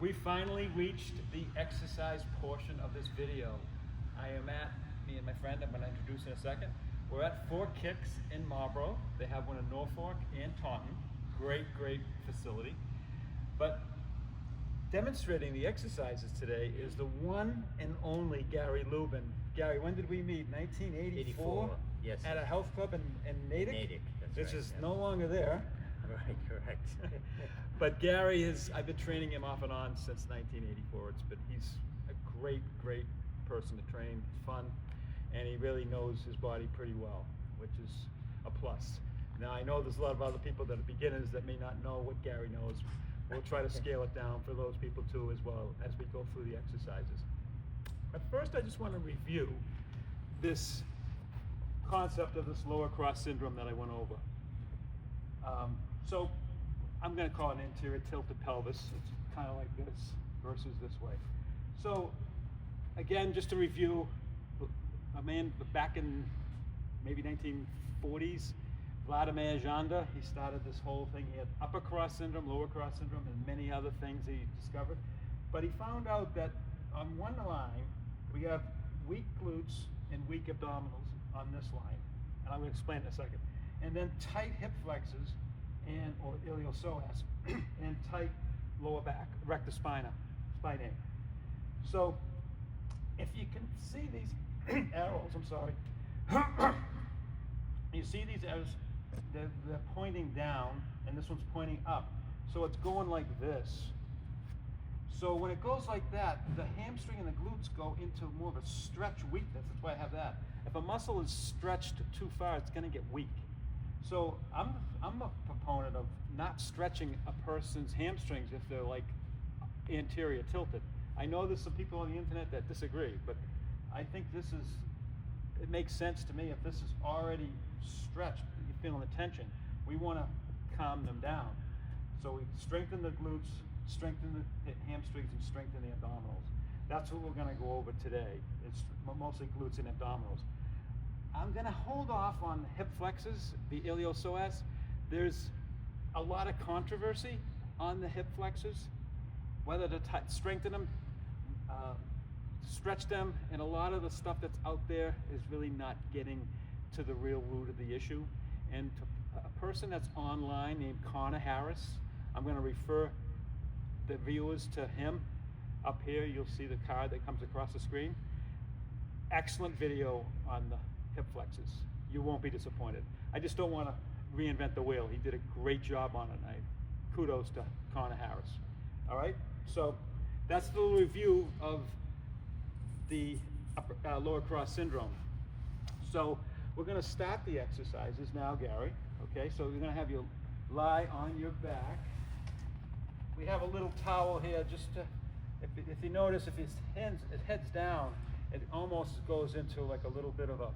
We finally reached the exercise portion of this video. I am at, me and my friend, I'm going to introduce in a second. We're at 4 Kicks in Marlboro. They have one in Norfolk and Taunton. Great facility. But demonstrating the exercises today is the one and only Gary Lubin. Gary, when did we meet? 1984? Yes. At a health club in Natick? Natick, that's which right, is yeah. no longer there. Right, correct. But Gary I've been training him off and on since 1984. He's a great person to train, fun, and he really knows his body pretty well, which is a plus. Now I know there's a lot of other people that are beginners that may not know what Gary knows. We'll try to scale it down for those people too as well as we go through the exercises. But first I just want to review this concept of this lower cross syndrome that I went over. So I'm going to call it an anterior tilted pelvis. It's kind of like this versus this way. So again, just to review, a man back in maybe 1940s, Vladimir Janda, he started this whole thing. He had upper cross syndrome, lower cross syndrome, and many other things he discovered. But he found out that on one line, we have weak glutes and weak abdominals on this line. And I'm going to explain in a second. And then tight hip flexors or iliopsoas and tight lower back, rectus spinae. So if you can see these arrows, I'm sorry, you see these arrows, they're pointing down and this one's pointing up. So it's going like this. So when it goes like that, the hamstring and the glutes go into more of a stretch weakness. That's why I have that. If a muscle is stretched too far, it's going to get weak. So I'm a proponent of not stretching a person's hamstrings if they're like anterior tilted. I know there's some people on the internet that disagree, but I think it makes sense to me. If this is already stretched, you're feeling the tension, we want to calm them down. So we strengthen the glutes, strengthen the hamstrings, and strengthen the abdominals. That's what we're going to go over today. It's mostly glutes and abdominals. I'm going to hold off on hip flexors, the iliopsoas. There's a lot of controversy on the hip flexors, whether to strengthen them, stretch them, and a lot of the stuff that's out there is really not getting to the real root of the issue. And to a person that's online named Connor Harris, I'm going to refer the viewers to him. Up here you'll see the card that comes across the screen. Excellent video on the hip flexors. You won't be disappointed. I just don't want to reinvent the wheel. He did a great job on it. Kudos to Connor Harris. All right, so that's the review of the lower cross syndrome. So we're going to start the exercises now, Gary. Okay, so we're going to have you lie on your back. We have a little towel here just to, if you notice, if it heads down, it almost goes into like a little bit of a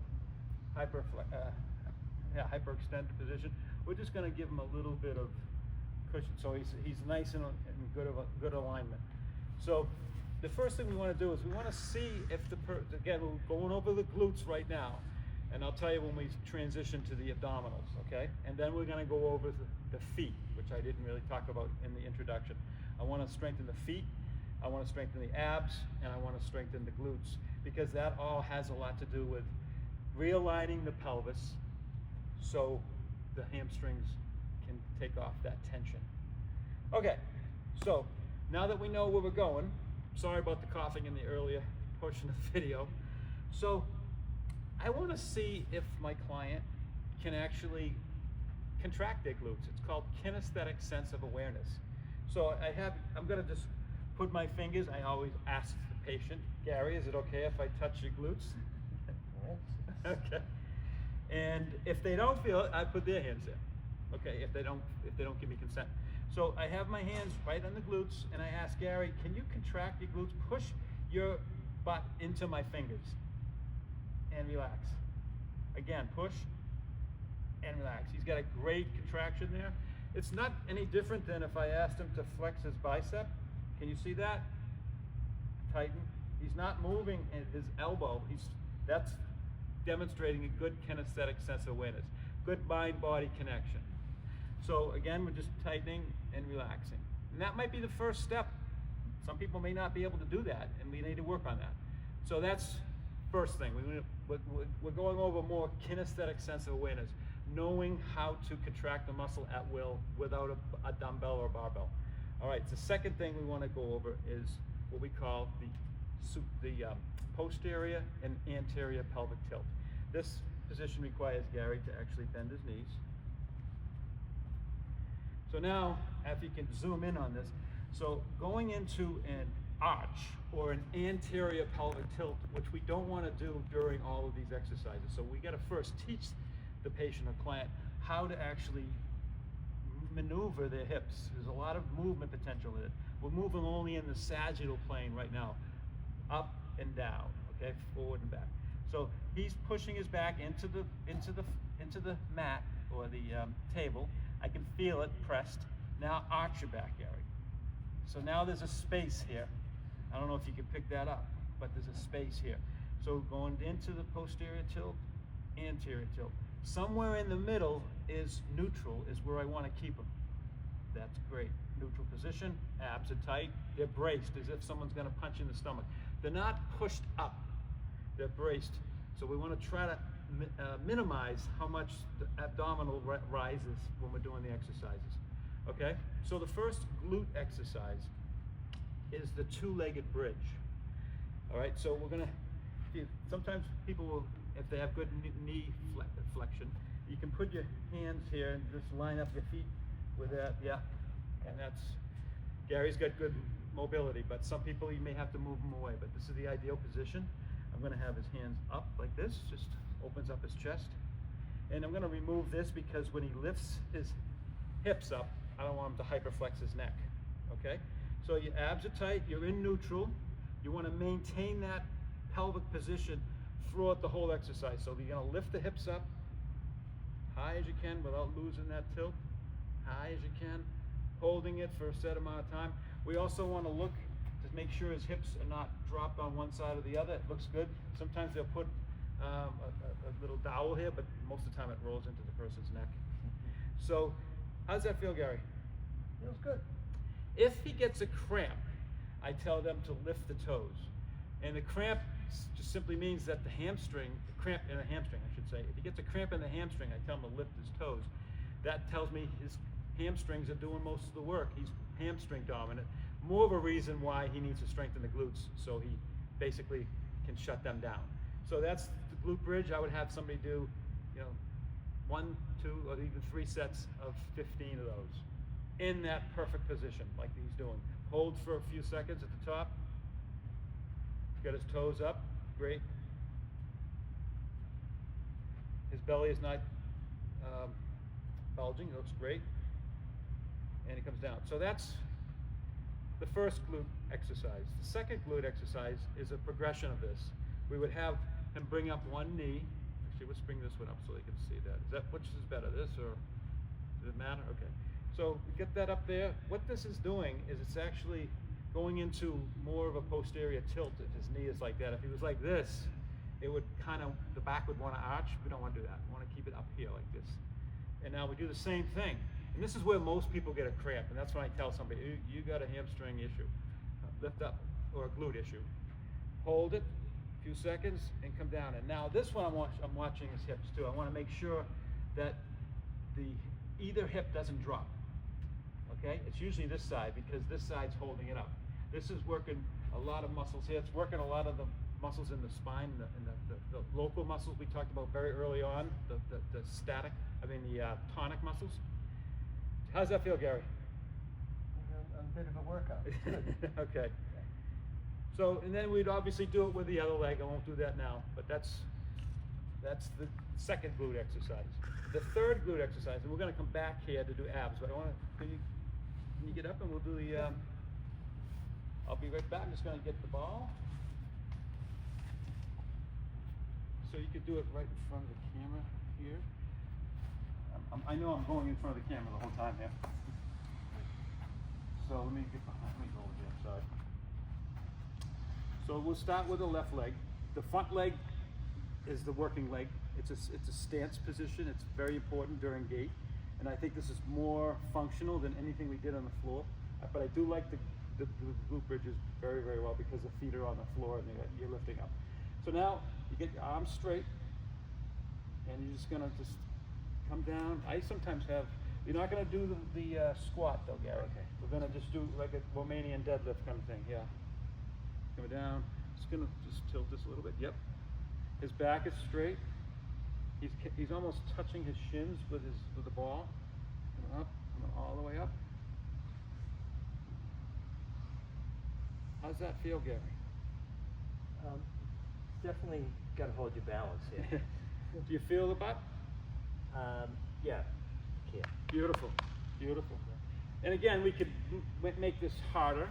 hyperextended position. We're just going to give him a little bit of cushion, so he's nice and good alignment. So the first thing we want to do is we want to see if again, we're going over the glutes right now, and I'll tell you when we transition to the abdominals, okay? And then we're going to go over the feet, which I didn't really talk about in the introduction. I want to strengthen the feet, I want to strengthen the abs, and I want to strengthen the glutes, because that all has a lot to do with realigning the pelvis so the hamstrings can take off that tension. Okay, so now that we know where we're going, sorry about the coughing in the earlier portion of the video. So I want to see if my client can actually contract their glutes. It's called kinesthetic sense of awareness. So I'm going to just put my fingers, I always ask the patient, Gary, is it okay if I touch your glutes? Okay. And if they don't feel it, I put their hands in. Okay, if they don't give me consent. So I have my hands right on the glutes, and I ask Gary, can you contract your glutes? Push your butt into my fingers and relax. Again, push and relax. He's got a great contraction there. It's not any different than if I asked him to flex his bicep. Can you see that? Tighten. He's not moving his elbow. That's demonstrating a good kinesthetic sense of awareness, good mind-body connection. So again, we're just tightening and relaxing. And that might be the first step. Some people may not be able to do that, and we need to work on that. So that's first thing. We're going over more kinesthetic sense of awareness, knowing how to contract the muscle at will without a dumbbell or barbell. All right, the second thing we want to go over is what we call the posterior and anterior pelvic tilt. This position requires Gary to actually bend his knees. So now, if you can zoom in on this, so going into an arch or an anterior pelvic tilt, which we don't want to do during all of these exercises. So we got to first teach the patient or client how to actually maneuver their hips. There's a lot of movement potential in it. We're moving only in the sagittal plane right now, up and down, okay, forward and back. So he's pushing his back into the mat or the table. I can feel it pressed. Now arch your back, Gary. So now there's a space here. I don't know if you can pick that up, but there's a space here. So going into the posterior tilt, anterior tilt. Somewhere in the middle is neutral, is where I want to keep them. That's great. Neutral position, abs are tight. They're braced as if someone's going to punch in the stomach. They're not pushed up, they're braced. So we want to try to minimize how much the abdominal rises when we're doing the exercises. Okay, so the first glute exercise is the two-legged bridge. All right, so we're gonna, sometimes people will, if they have good knee flexion, you can put your hands here and just line up your feet with that, yeah, and that's, Gary's got good mobility, but some people you may have to move them away, but this is the ideal position. I'm gonna have his hands up like this, just opens up his chest. And I'm gonna remove this because when he lifts his hips up, I don't want him to hyperflex his neck, okay? So your abs are tight, you're in neutral. You wanna maintain that pelvic position throughout the whole exercise. So you're gonna lift the hips up high as you can without losing that tilt, high as you can, holding it for a set amount of time. We also wanna look to make sure his hips are not dropped on one side or the other. It looks good. Sometimes they'll put a little dowel here, but most of the time it rolls into the person's neck. So, how does that feel, Gary? Feels good. If he gets a cramp, I tell them to lift the toes. And the cramp just simply means that the hamstring, the cramp in a hamstring, I should say. If he gets a cramp in the hamstring, I tell him to lift his toes. That tells me his hamstrings are doing most of the work. He's hamstring dominant. More of a reason why he needs to strengthen the glutes, so he basically can shut them down. So that's the glute bridge. I would have somebody do, 1, 2, or even 3 sets of 15 of those in that perfect position, like he's doing. Hold for a few seconds at the top. Got his toes up, great. His belly is not bulging, it looks great. And he comes down. So that's the first glute exercise. The second glute exercise is a progression of this. We would have him bring up one knee. Actually, let's bring this one up so they can see that. Which is better, this or does it matter? Okay. So we get that up there. What this is doing is it's actually going into more of a posterior tilt if his knee is like that. If he was like this, it would the back would want to arch. We don't want to do that. We want to keep it up here like this. And now we do the same thing. And this is where most people get a cramp, and that's when I tell somebody, you got a hamstring issue. Lift up, or a glute issue. Hold it a few seconds and come down. And now this one I'm watching his hips too. I want to make sure that either hip doesn't drop. Okay? It's usually this side because this side's holding it up. This is working a lot of muscles here. It's working a lot of the muscles in the spine, and the local muscles we talked about very early on, the tonic muscles. How's that feel, Gary? A bit of a workout. Okay. So, and then we'd obviously do it with the other leg. I won't do that now, but that's the second glute exercise. The third glute exercise, and we're going to come back here to do abs, but can you get up and we'll do the, I'll be right back. I'm just going to get the ball. So you could do it right in front of the camera here. I know I'm going in front of the camera the whole time here. So let me go over here, sorry. So we'll start with the left leg. The front leg is the working leg. It's a stance position. It's very important during gait. And I think this is more functional than anything we did on the floor. But I do like to the glute bridges very, very well because the feet are on the floor and you're lifting up. So now you get your arms straight, and you're just gonna just come down. I sometimes have. You're not gonna do the squat though, Gary. Okay. We're gonna just do like a Romanian deadlift kind of thing. Yeah. Coming down. Just gonna just tilt this a little bit. Yep. His back is straight. He's almost touching his shins with the ball. Coming up, coming all the way up. How's that feel, Gary? Definitely got to hold your balance here. Do you feel the butt? Yeah. Yeah. Beautiful, beautiful. And again, we could make this harder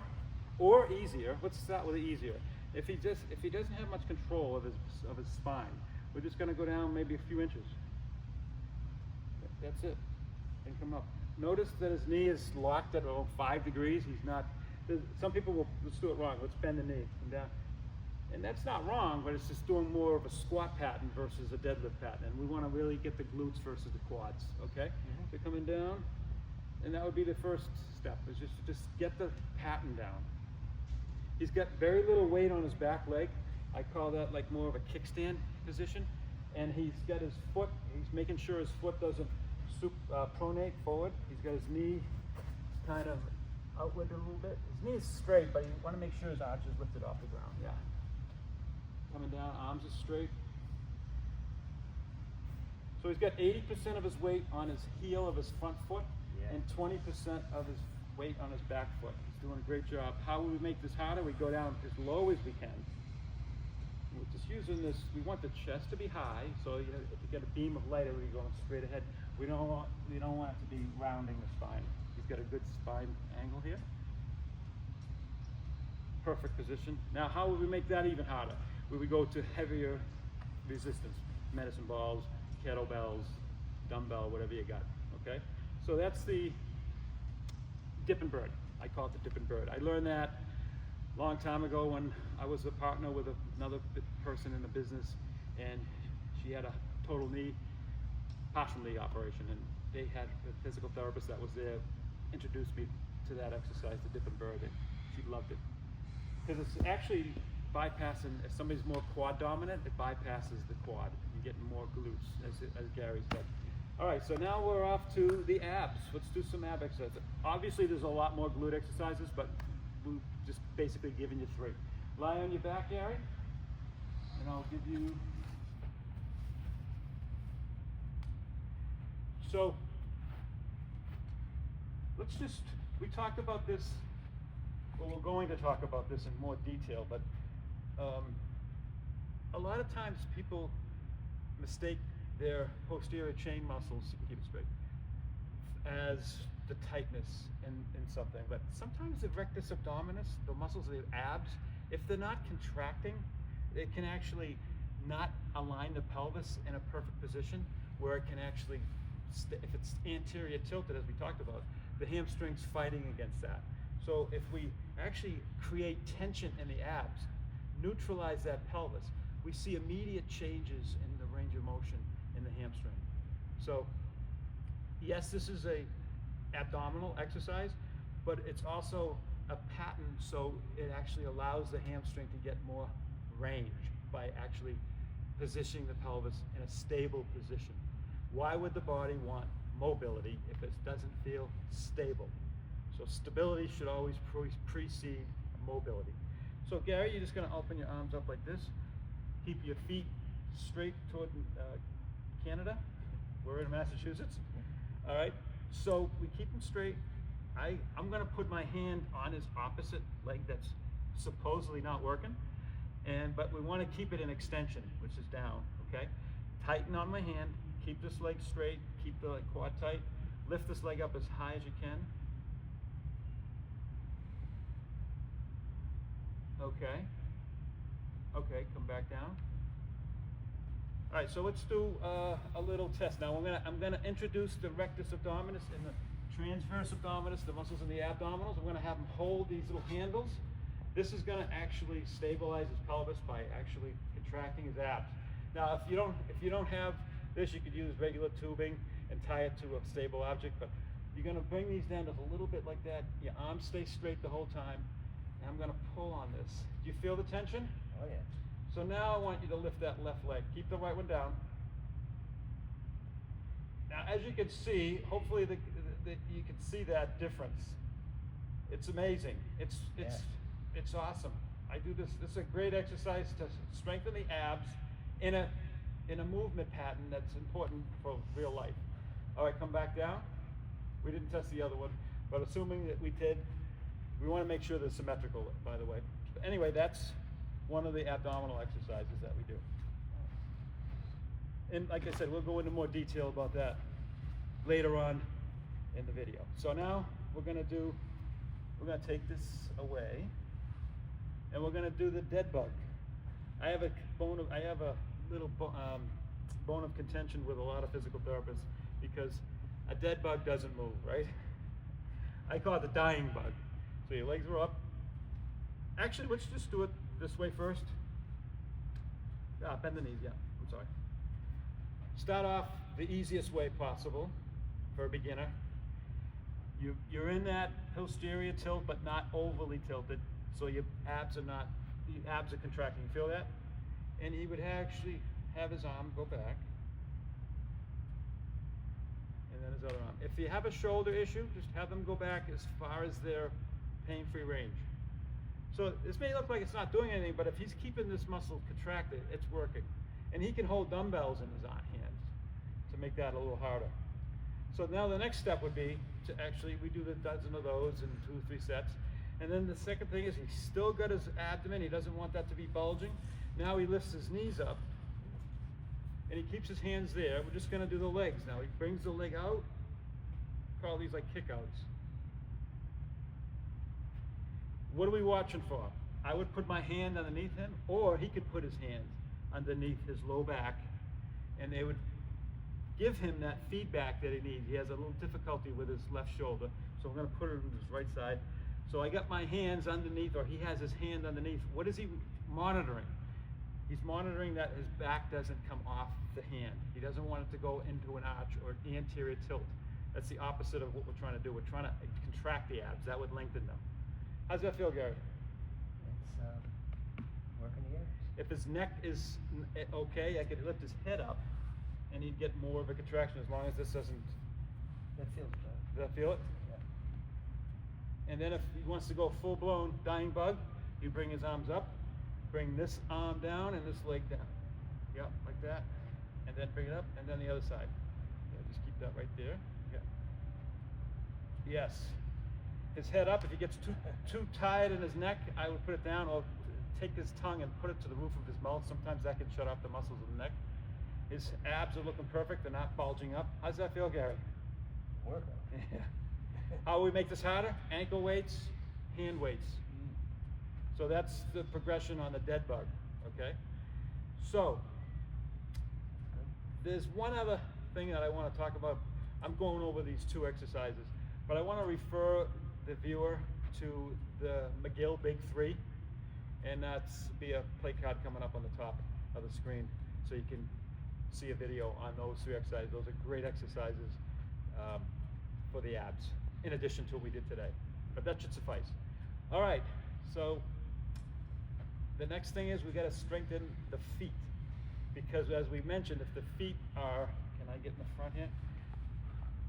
or easier. Let's start with the easier. If he doesn't have much control of his spine, we're just going to go down maybe a few inches. That's it, and come up. Notice that his knee is locked at 5 degrees. He's not. Some people will let's do it wrong. Let's bend the knee and down. And that's not wrong, but it's just doing more of a squat pattern versus a deadlift pattern. And we want to really get the glutes versus the quads, okay? Mm-hmm. So coming down, and that would be the first step, is just get the pattern down. He's got very little weight on his back leg. I call that like more of a kickstand position. And he's got his foot, he's making sure his foot doesn't pronate forward. He's got his knee kind of outward a little bit. His knee is straight, but you want to make sure his arch is lifted off the ground. Yeah. Coming down, arms are straight. So he's got 80% of his weight on his heel of his front foot, and 20% of his weight on his back foot. He's doing a great job. How will we make this harder? We go down as low as we can. We're just using this, we want the chest to be high, so if you get a beam of light, we're going straight ahead. We don't want it to be rounding the spine. He's got a good spine angle here. Perfect position. Now, how will we make that even harder? Where we go to heavier resistance, medicine balls, kettlebells, dumbbell, whatever you got, okay? So that's the dip and bird. I call it the dip and bird. I learned that a long time ago when I was a partner with another person in the business, and she had a total partial knee operation, and they had a physical therapist that was there, introduced me to that exercise, the dip and bird, and she loved it. Because it's actually bypassing, if somebody's more quad dominant, it bypasses the quad. You're getting more glutes, as Gary said. All right, so now we're off to the abs. Let's do some ab exercises. Obviously, there's a lot more glute exercises, but we're just basically giving you 3. Lie on your back, Gary, and I'll give you. So, we talked about this, well, we're going to talk about this in more detail, but a lot of times people mistake their posterior chain muscles, keep it straight, as the tightness in something. But sometimes the rectus abdominis, the muscles of the abs, if they're not contracting, it can actually not align the pelvis in a perfect position where it can actually, if it's anterior tilted, as we talked about, the hamstring's fighting against that. So if we actually create tension in the abs, neutralize that pelvis, we see immediate changes in the range of motion in the hamstring. So yes, this is a abdominal exercise, but it's also a pattern, so it actually allows the hamstring to get more range by actually positioning the pelvis in a stable position. Why would the body want mobility if it doesn't feel stable? So stability should always precede mobility. So Gary, you're just going to open your arms up like this. Keep your feet straight toward Canada. We're in Massachusetts. All right. So we keep them straight. I'm going to put my hand on his opposite leg that's supposedly not working, but we want to keep it in extension, which is down. Okay. Tighten on my hand. Keep this leg straight. Keep the quad tight. Lift this leg up as high as you can. Okay. Okay, come back down. All right, so let's do a little test. Now I'm gonna introduce the rectus abdominis and the transverse abdominis, the muscles in the abdominals. I'm gonna have him hold these little handles. This is gonna actually stabilize his pelvis by actually contracting his abs. Now, if you don't have this, you could use regular tubing and tie it to a stable object, but you're gonna bring these down just a little bit like that. Your arms stay straight the whole time. I'm gonna pull on this. Do you feel the tension? Oh, yeah. So now I want you to lift that left leg. Keep the right one down. Now, as you can see, hopefully you can see that difference. It's amazing. It's awesome. I do this. This is a great exercise to strengthen the abs in a movement pattern that's important for real life. All right, come back down. We didn't test the other one, but assuming that we did, we want to make sure they're symmetrical, by the way. But anyway, that's one of the abdominal exercises that we do. And like I said, we'll go into more detail about that later on in the video. So now we're gonna take this away, and we're gonna do the dead bug. I have a little bone of contention with a lot of physical therapists because a dead bug doesn't move, right? I call it the dying bug. So your legs are up. Actually, let's just do it this way first. Bend the knees, yeah, I'm sorry. Start off the easiest way possible for a beginner. You're in that posterior tilt, but not overly tilted, so your abs are contracting. You feel that? And he would actually have his arm go back, and then his other arm. If you have a shoulder issue, just have them go back as far as their pain-free range. So this may look like it's not doing anything, but if he's keeping this muscle contracted, it's working. And he can hold dumbbells in his hands to make that a little harder. So now the next step would be to actually, we do a dozen of those in 2 or 3 sets. And then the second thing is he's still got his abdomen. He doesn't want that to be bulging. Now he lifts his knees up and he keeps his hands there. We're just gonna do the legs now. He brings the leg out. Call these like kickouts. What are we watching for? I would put my hand underneath him, or he could put his hand underneath his low back, and they would give him that feedback that he needs. He has a little difficulty with his left shoulder, so I'm going to put it on his right side. So I got my hands underneath, or he has his hand underneath. What is he monitoring? He's monitoring that his back doesn't come off the hand. He doesn't want it to go into an arch or an anterior tilt. That's the opposite of what we're trying to do. We're trying to contract the abs. That would lengthen them. How's that feel, Gary? It's working here. If his neck is okay, I could lift his head up and he'd get more of a contraction as long as this doesn't. That feels good. Does that feel it? Yeah. And then if he wants to go full-blown dying bug, you bring his arms up, bring this arm down and this leg down. Yep, like that. And then bring it up, and then the other side. Yeah, just keep that right there. Yeah. Yes. His head up. If he gets too tight in his neck, I would put it down, or take his tongue and put it to the roof of his mouth. Sometimes that can shut off the muscles of the neck. His abs are looking perfect. They're not bulging up. How's that feel, Gary? Working. Yeah. How we make this harder? Ankle weights, hand weights. So that's the progression on the dead bug, okay? So, there's one other thing that I want to talk about. I'm going over these 2 exercises, but I want to refer the viewer to the McGill Big 3, and that's be a play card coming up on the top of the screen, so you can see a video on those 3 exercises. Those are great exercises for the abs, in addition to what we did today. But that should suffice. All right, so the next thing is we got to strengthen the feet, because as we mentioned, if the feet are, can I get in the front here?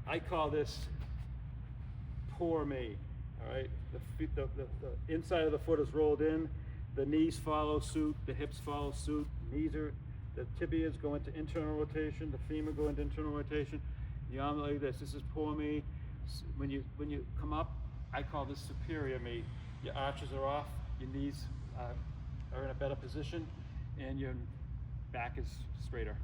I call this poor me. All right, the feet, the inside of the foot is rolled in, the knees follow suit, the hips follow suit, the tibias go into internal rotation, the femur go into internal rotation, the arm like this. This is poor me. When you come up, I call this superior me. Your arches are off, your knees are in a better position, and your back is straighter.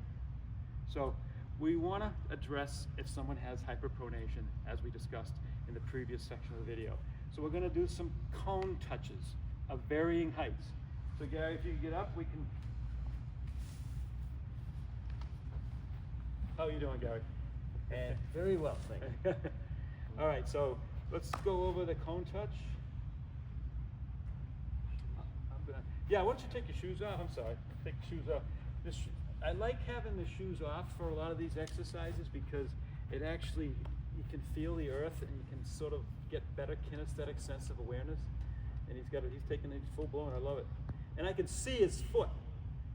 So we want to address if someone has hyperpronation, as we discussed in the previous section of the video. So we're going to do some cone touches of varying heights. So Gary, if you get up, we can. How are you doing, Gary? And very well, thank you. All right, so let's go over the cone touch. Yeah, why don't you take your shoes off? I'm sorry, take your shoes off. I like having the shoes off for a lot of these exercises because it actually, you can feel the earth and you can sort of get better kinesthetic sense of awareness. and he's taking it full blown. I love it. And I can see his foot.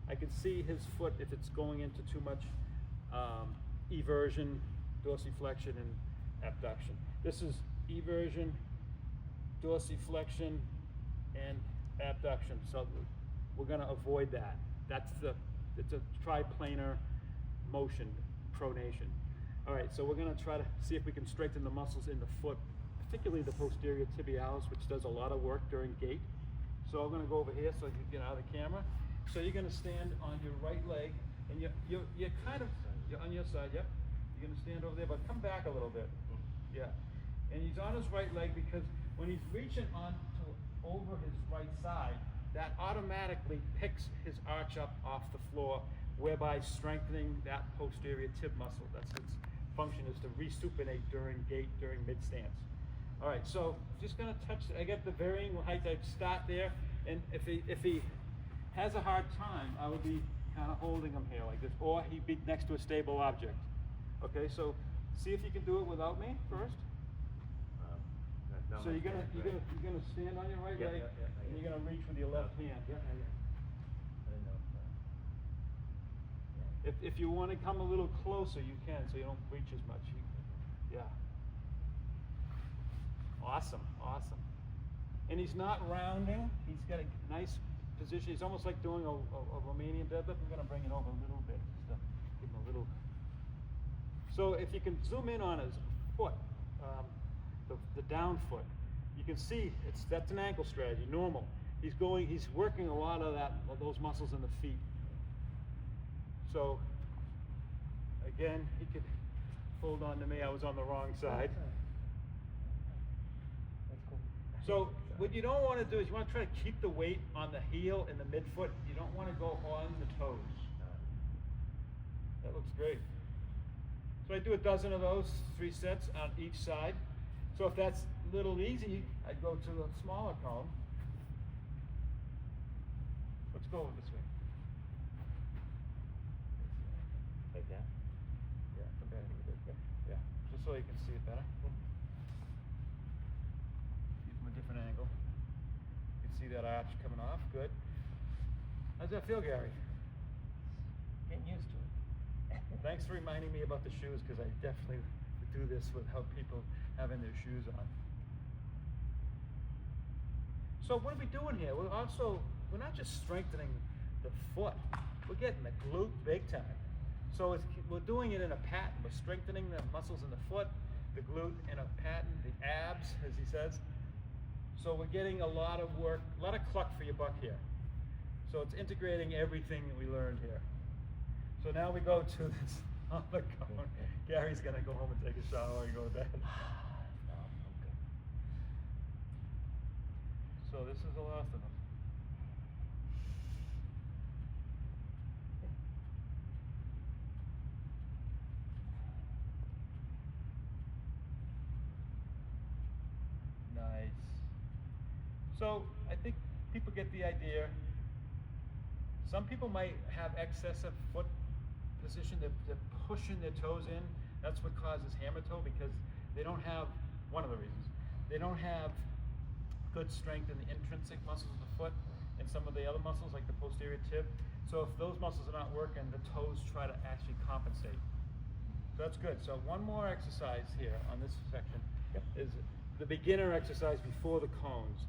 I can see his foot if it's going into too much eversion, dorsiflexion, and abduction. This is eversion, dorsiflexion, and abduction. So we're going to avoid that. It's a triplanar motion, pronation. All right, so we're going to try to see if we can strengthen the muscles in the foot, particularly the posterior tibialis, which does a lot of work during gait. So I'm going to go over here so you can get out of the camera. So you're going to stand on your right leg, and you're on your side, yep. You're going to stand over there, but come back a little bit. Yeah. And he's on his right leg because when he's reaching over his right side, that automatically picks his arch up off the floor, whereby strengthening that posterior tib muscle. That's its function, is to resupinate during gait, during mid-stance. All right, so just gonna touch, I get the varying height. I start there, and if he has a hard time, I would be kind of holding him here like this, or he'd be next to a stable object. Okay, so see if you can do it without me first. So you're gonna stand on your right leg, and you're gonna reach with your left hand. I didn't know. If you want to come a little closer, you can, so you don't reach as much. Yeah. Awesome, awesome. And he's not rounding. He's got a nice position. He's almost like doing a Romanian deadlift. We're going to bring it over a little bit, just to give him a little. So if you can zoom in on his foot, the down foot, you can see that's an ankle strategy, normal. He's working a lot of those muscles in the feet. So again, he could hold on to me. I was on the wrong side. That's cool. So what you don't want to do is you want to try to keep the weight on the heel and the midfoot. You don't want to go on the toes. That looks great. So I do a dozen of those, 3 sets on each side. So if that's a little easy, I'd go to a smaller cone. Let's go over this way. Like that? Yeah, come back a little bit. Yeah, just so you can see it better. See from a different angle. You can see that arch coming off. Good. How's that feel, Gary? Getting used to it. Thanks for reminding me about the shoes, because I definitely would do this without people having their shoes on. So what are we doing here? We're not just strengthening the foot. We're getting the glute big time. So we're doing it in a pattern. We're strengthening the muscles in the foot, the glute in a pattern, the abs, as he says. So we're getting a lot of work, a lot of cluck for your buck here. So it's integrating everything that we learned here. So now we go to this on the cone. Gary's gonna go home and take a shower and go to bed. No, I'm good. So this is the last of them. Nice. So I think people get the idea. Some people might have excessive foot position. They're pushing their toes in. That's what causes hammer toe, because they don't have, one of the reasons, they don't have good strength in the intrinsic muscles of the foot and some of the other muscles like the posterior tib. So if those muscles are not working, the toes try to actually compensate. So that's good. So one more exercise here on this section is the beginner exercise before the cones.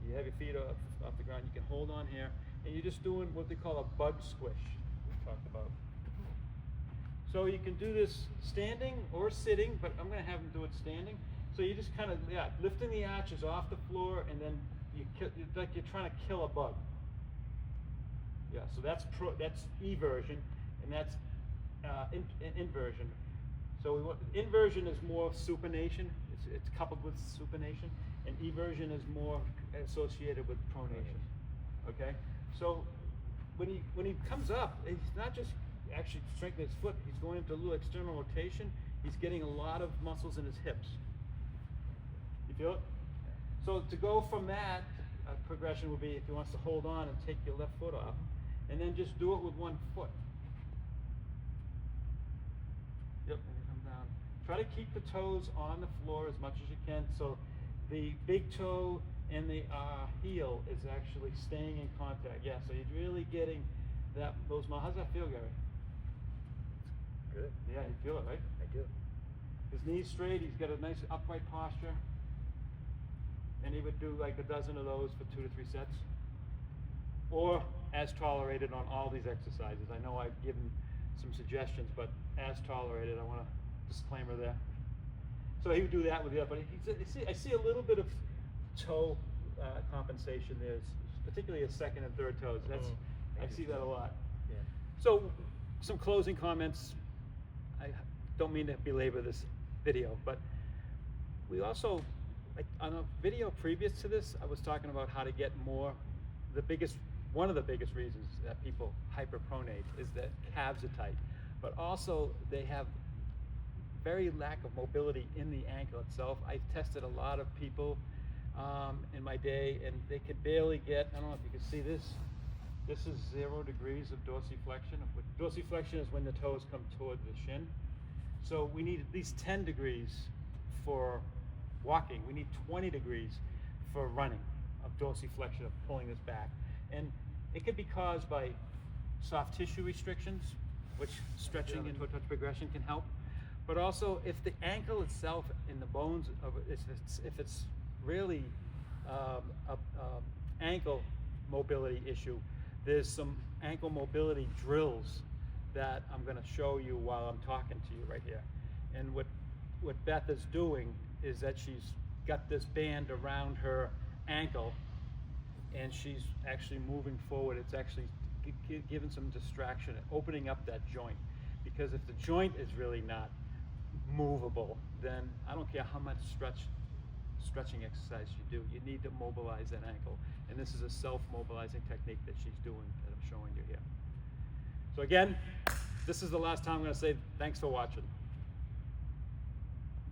You have your feet off the ground. You can hold on here, and you're just doing what they call a bug squish we talked about. So you can do this standing or sitting, but I'm going to have them do it standing. So you just kind of, lifting the arches off the floor, and then like you're trying to kill a bug. Yeah, so that's eversion, and that's inversion. So inversion is more supination. It's coupled with supination, and eversion is more associated with pronation. Okay, so when he comes up, he's not just actually strengthening his foot. He's going into a little external rotation. He's getting a lot of muscles in his hips. You feel it? So to go from that, progression would be if he wants to hold on and take your left foot off, and then just do it with one foot. Yep, and you come down. Try to keep the toes on the floor as much as you can. So the big toe and the heel is actually staying in contact. Yeah, so you're really getting those muscles. How's that feel, Gary? Good. Yeah, you feel it, right? I do. His knees straight, he's got a nice upright posture. And he would do like a dozen of those for 2 to 3 sets. Or as tolerated on all these exercises. I know I've given some suggestions, but as tolerated, I want a disclaimer there. So he would do that with the other, but I see a little bit of toe compensation there, particularly his second and third toes. I see that a lot. Yeah. So, some closing comments. I don't mean to belabor this video, but we also, like on a video previous to this, I was talking about how to get more. One of the biggest reasons that people hyperpronate is that calves are tight, but also they have very lack of mobility in the ankle itself. I've tested a lot of people in my day, and they could barely get, I don't know if you can see this. This is 0 degrees of dorsiflexion. Dorsiflexion is when the toes come toward the shin. So we need at least 10 degrees for walking. We need 20 degrees for running of dorsiflexion, of pulling this back. And it could be caused by soft tissue restrictions, which stretching and toe touch progression can help. But also, if the ankle itself in the bones of it, if it's really ankle mobility issue, there's some ankle mobility drills that I'm going to show you while I'm talking to you right here. And what Beth is doing is that she's got this band around her ankle, and she's actually moving forward. It's actually giving some distraction, opening up that joint. Because if the joint is really not movable, then I don't care how much stretching exercise you do, you need to mobilize that ankle. And this is a self-mobilizing technique that she's doing that I'm showing you here. So again, this is the last time I'm going to say thanks for watching.